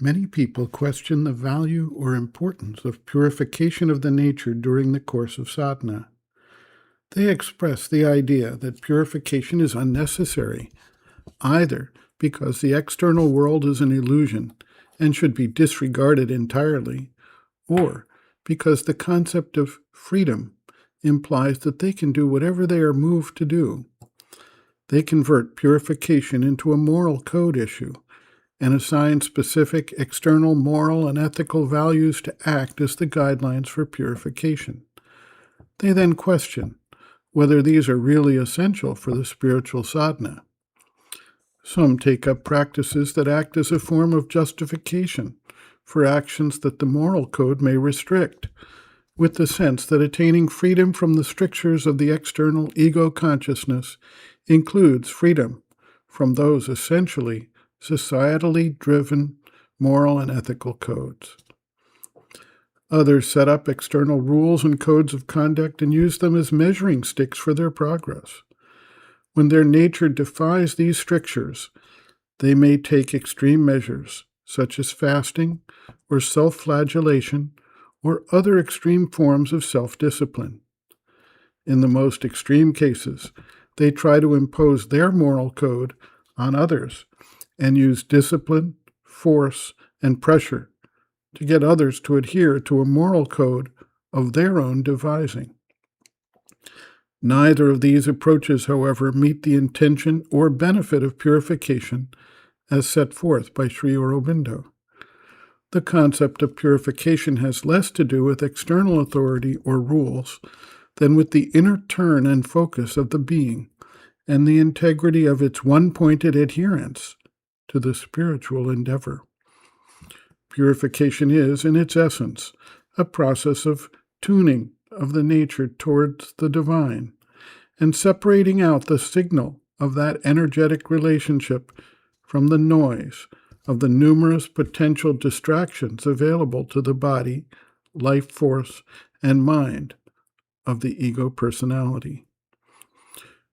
Many people question the value or importance of purification of the nature during the course of sadhana. They express the idea that purification is unnecessary, either because the external world is an illusion and should be disregarded entirely, or because the concept of freedom implies that they can do whatever they are moved to do. They convert purification into a moral code issue and assign specific external moral and ethical values to act as the guidelines for purification. They then question whether these are really essential for the spiritual sadhana. Some take up practices that act as a form of justification for actions that the moral code may restrict, with the sense that attaining freedom from the strictures of the external ego consciousness includes freedom from those essentially societally driven moral and ethical codes. Others set up external rules and codes of conduct and use them as measuring sticks for their progress. When their nature defies these strictures, they may take extreme measures, such as fasting or self-flagellation or other extreme forms of self-discipline. In the most extreme cases, they try to impose their moral code on others and use discipline, force, and pressure to get others to adhere to a moral code of their own devising. Neither of these approaches, however, meet the intention or benefit of purification as set forth by Sri Aurobindo. The concept of purification has less to do with external authority or rules than with the inner turn and focus of the being and the integrity of its one-pointed adherence to the spiritual endeavor. Purification is, in its essence, a process of tuning of the nature towards the divine and separating out the signal of that energetic relationship from the noise of the numerous potential distractions available to the body, life force, and mind of the ego personality.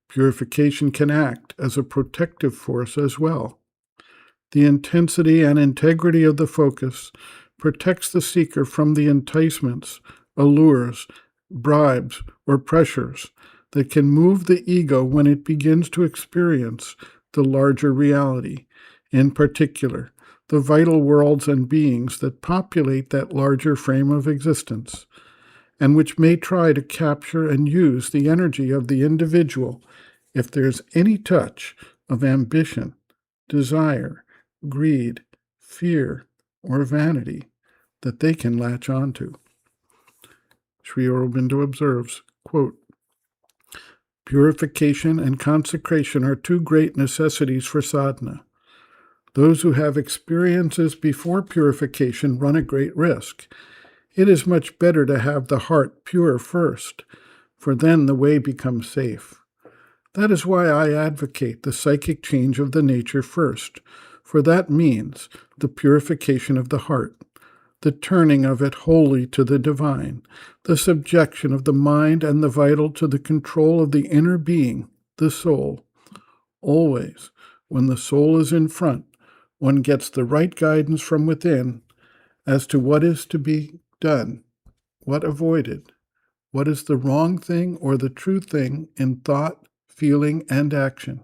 Purification can act as a protective force as well. The intensity and integrity of the focus protects the seeker from the enticements, allures, bribes, or pressures that can move the ego when it begins to experience the larger reality, in particular, the vital worlds and beings that populate that larger frame of existence, and which may try to capture and use the energy of the individual if there's any touch of ambition, desire, greed, fear, or vanity that they can latch onto. Sri Aurobindo observes, quote, "Purification and consecration are two great necessities for sadhana. Those who have experiences before purification run a great risk. It is much better to have the heart pure first, for then the way becomes safe. That is why I advocate the psychic change of the nature first, for that means the purification of the heart, the turning of it wholly to the divine, the subjection of the mind and the vital to the control of the inner being, the soul. Always, when the soul is in front, one gets the right guidance from within as to what is to be done, what avoided, what is the wrong thing or the true thing in thought, feeling, and action.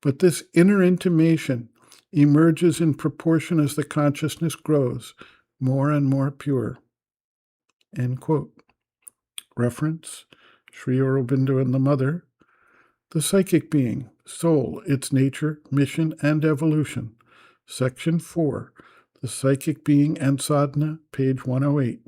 But this inner intimation emerges in proportion as the consciousness grows more and more pure." End quote. Reference, Sri Aurobindo and the Mother, The Psychic Being, Soul, Its Nature, Mission, and Evolution, Section 4, The Psychic Being and Sadhana, page 108.